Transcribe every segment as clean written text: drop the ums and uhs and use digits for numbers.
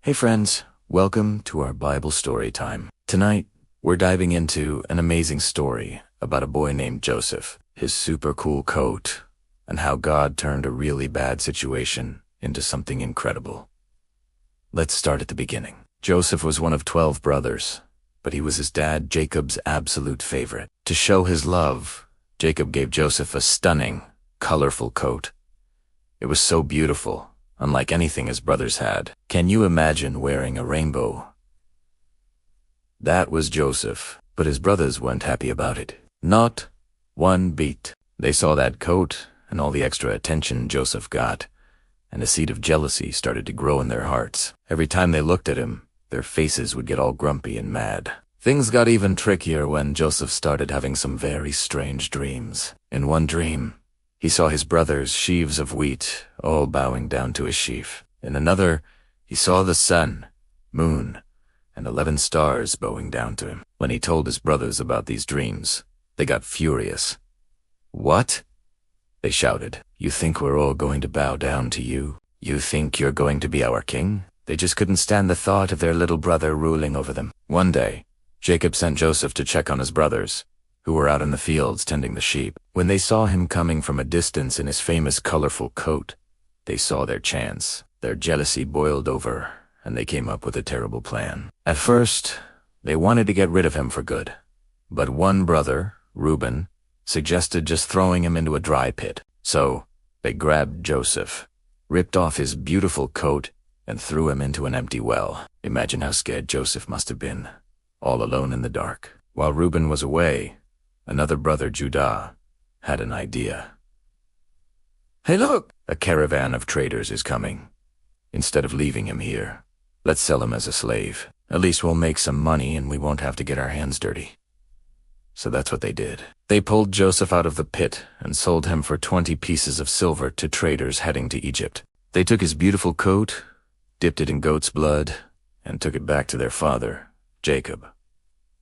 Hey friends, welcome to our Bible story time. Tonight, we're diving into an amazing story about a boy named Joseph, his super cool coat, and how God turned a really bad situation into something incredible. Let's start at the beginning. Joseph was one of 12 brothers, but he was his dad Jacob's absolute favorite. To show his love, Jacob gave Joseph a stunning, colorful coat. It was so beautiful, unlike anything his brothers had. Can you imagine wearing a rainbow? That was Joseph, but his brothers weren't happy about it. Not one bit. They saw that coat and all the extra attention Joseph got, and a seed of jealousy started to grow in their hearts. Every time they looked at him, their faces would get all grumpy and mad. Things got even trickier when Joseph started having some very strange dreams. In one dream, he saw his brothers' sheaves of wheat all bowing down to his sheaf. In another, he saw the sun, moon, and 11 stars bowing down to him. When he told his brothers about these dreams, they got furious. "What?" they shouted. "You think we're all going to bow down to you? You think you're going to be our king?" They just couldn't stand the thought of their little brother ruling over them. One day, Jacob sent Joseph to check on his brothers, who were out in the fields tending the sheep. When they saw him coming from a distance in his famous colorful coat, they saw their chance. Their jealousy boiled over, and they came up with a terrible plan. At first, they wanted to get rid of him for good, but one brother, Reuben, suggested just throwing him into a dry pit. So, they grabbed Joseph, ripped off his beautiful coat, and threw him into an empty well. Imagine how scared Joseph must have been, all alone in the dark. While Reuben was away, another brother, Judah, had an idea. "Hey look! A caravan of traders is coming. Instead of leaving him here, let's sell him as a slave. At least we'll make some money and we won't have to get our hands dirty." So that's what they did. They pulled Joseph out of the pit and sold him for 20 pieces of silver to traders heading to Egypt. They took his beautiful coat, dipped it in goat's blood, and took it back to their father, Jacob.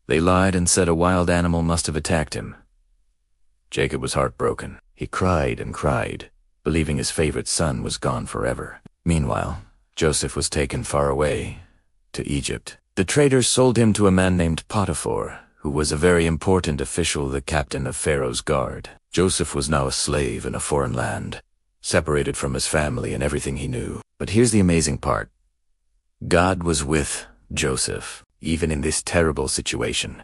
They lied and said a wild animal must have attacked him. Jacob was heartbroken. He cried and cried, believing his favorite son was gone forever. Meanwhile, Joseph was taken far away, to Egypt. The traders sold him to a man named Potiphar, who was a very important official, the captain of Pharaoh's guard. Joseph was now a slave in a foreign land, separated from his family and everything he knew. But here's the amazing part. God was with Joseph. Even in this terrible situation,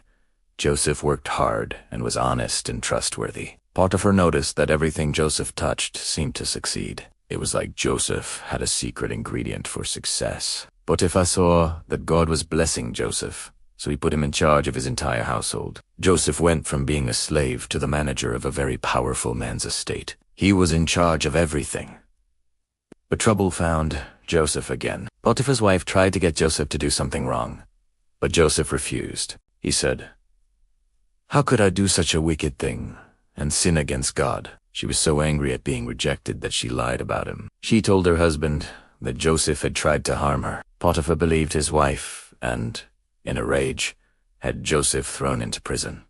Joseph worked hard and was honest and trustworthy. Potiphar noticed that everything Joseph touched seemed to succeed. It was like Joseph had a secret ingredient for success. Potiphar saw that God was blessing Joseph, so he put him in charge of his entire household. Joseph went from being a slave to the manager of a very powerful man's estate. He was in charge of everything. But trouble found Joseph again. Potiphar's wife tried to get Joseph to do something wrong, but Joseph refused. He said, "How could I do such a wicked thing and sin against God?" She was so angry at being rejected that she lied about him. She told her husband that Joseph had tried to harm her. Potiphar believed his wife and, in a rage, had Joseph thrown into prison.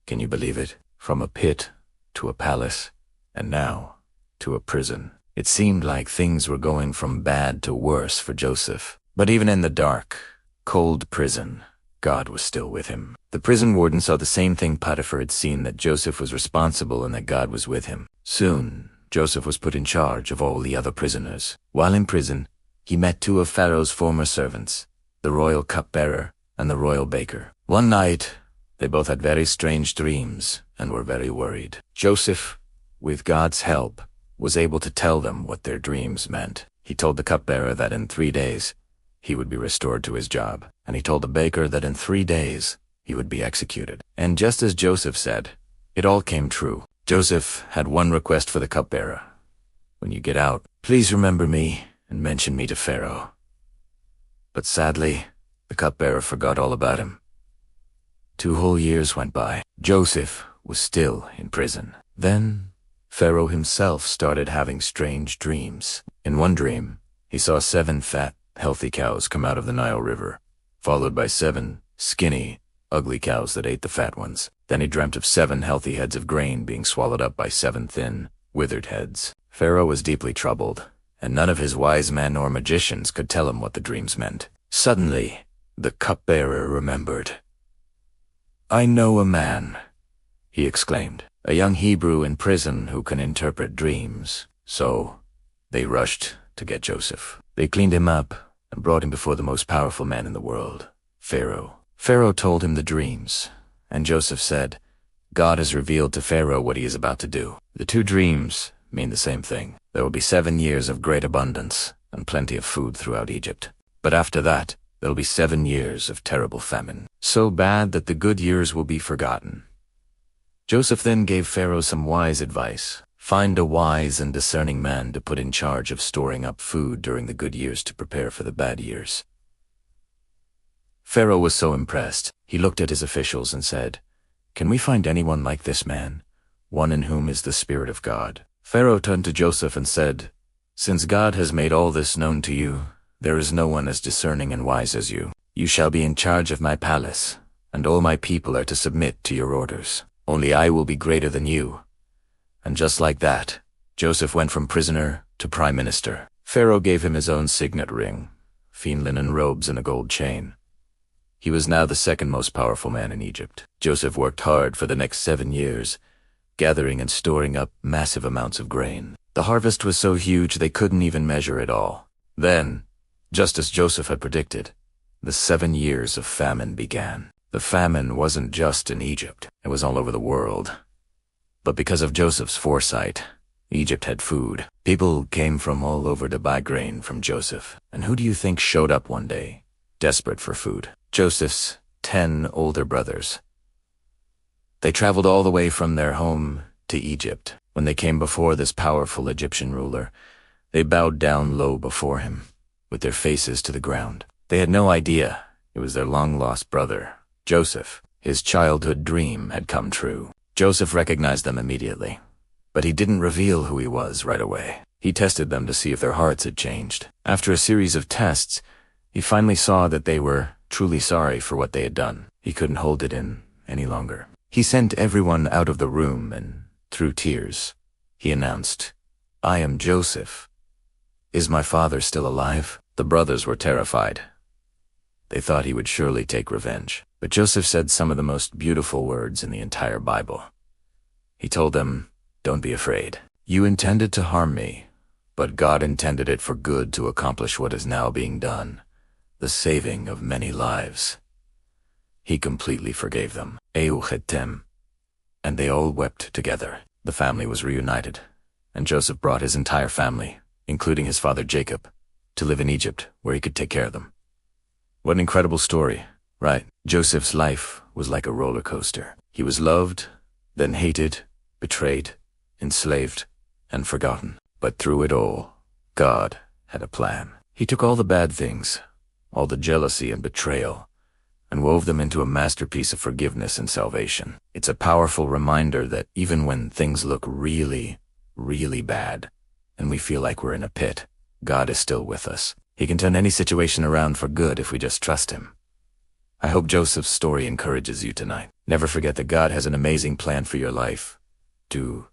Can you believe it? From a pit to a palace, and now to a prison. It seemed like things were going from bad to worse for Joseph. But even in the dark, cold prison, God was still with him. The prison warden saw the same thing Potiphar had seen, that Joseph was responsible and that God was with him. Soon, Joseph was put in charge of all the other prisoners. While in prison, he met 2 of Pharaoh's former servants, the royal cupbearer and the royal baker. One night, they both had very strange dreams and were very worried. Joseph, with God's help, was able to tell them what their dreams meant. He told the cupbearer that in 3 days, he would be restored to his job, and he told the baker that in 3 days, he would be executed. And just as Joseph said, it all came true. Joseph had one request for the cupbearer. "When you get out, please remember me and mention me to Pharaoh." But sadly, the cupbearer forgot all about him. 2 whole years went by. Joseph was still in prison. Then, Pharaoh himself started having strange dreams. In one dream, he saw 7 fat, healthy cows come out of the Nile River, followed by 7 skinny, ugly cows that ate the fat ones. Then he dreamt of 7 healthy heads of grain being swallowed up by 7 thin, withered heads. Pharaoh was deeply troubled, and none of his wise men or magicians could tell him what the dreams meant. Suddenly, the cupbearer remembered. "I know a man," he exclaimed, "a young Hebrew in prison who can interpret dreams." So they rushed to get Joseph. They cleaned him up and brought him before the most powerful man in the world, Pharaoh. Pharaoh told him the dreams, and Joseph said, "God has revealed to Pharaoh what he is about to do." The two dreams mean the same thing. There will be 7 years of great abundance and plenty of food throughout Egypt. But after that, there will be 7 years of terrible famine, so bad that the good years will be forgotten. Joseph then gave Pharaoh some wise advice. Find a wise and discerning man to put in charge of storing up food during the good years to prepare for the bad years. Pharaoh was so impressed, he looked at his officials and said, "Can we find anyone like this man, one in whom is the Spirit of God?" Pharaoh turned to Joseph and said, "Since God has made all this known to you, there is no one as discerning and wise as you. You shall be in charge of my palace, and all my people are to submit to your orders. Only I will be greater than you." And just like that, Joseph went from prisoner to prime minister. Pharaoh gave him his own signet ring, fine linen robes, and a gold chain. He was now the second most powerful man in Egypt. Joseph worked hard for the next 7 years, gathering and storing up massive amounts of grain. The harvest was so huge they couldn't even measure it all. Then, just as Joseph had predicted, the 7 years of famine began. The famine wasn't just in Egypt, it was all over the world. But because of Joseph's foresight, Egypt had food. People came from all over to buy grain from Joseph. And who do you think showed up one day, desperate for food? Joseph's 10 older brothers. They traveled all the way from their home to Egypt. When they came before this powerful Egyptian ruler, they bowed down low before him, with their faces to the ground. They had no idea it was their long-lost brother, Joseph. His childhood dream had come true. Joseph recognized them immediately, but he didn't reveal who he was right away. He tested them to see if their hearts had changed. After a series of tests, he finally saw that they were truly sorry for what they had done. He couldn't hold it in any longer. He sent everyone out of the room and, through tears, he announced, "I am Joseph. Is my father still alive?" The brothers were terrified. They thought he would surely take revenge. But Joseph said some of the most beautiful words in the entire Bible. He told them, "Don't be afraid. You intended to harm me, but God intended it for good to accomplish what is now being done, the saving of many lives." He completely forgave them. And they all wept together. The family was reunited, and Joseph brought his entire family, including his father Jacob, to live in Egypt where he could take care of them. What an incredible story, right? Joseph's life was like a roller coaster. He was loved, then hated, betrayed, enslaved, and forgotten. But through it all, God had a plan. He took all the bad things, all the jealousy and betrayal, and wove them into a masterpiece of forgiveness and salvation. It's a powerful reminder that even when things look really, really bad, and we feel like we're in a pit, God is still with us. He can turn any situation around for good if we just trust him. I hope Joseph's story encourages you tonight. Never forget that God has an amazing plan for your life. Do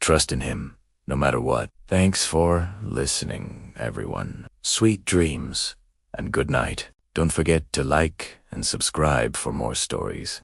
trust in him, no matter what. Thanks for listening, everyone. Sweet dreams, and good night. Don't forget to like and subscribe for more stories.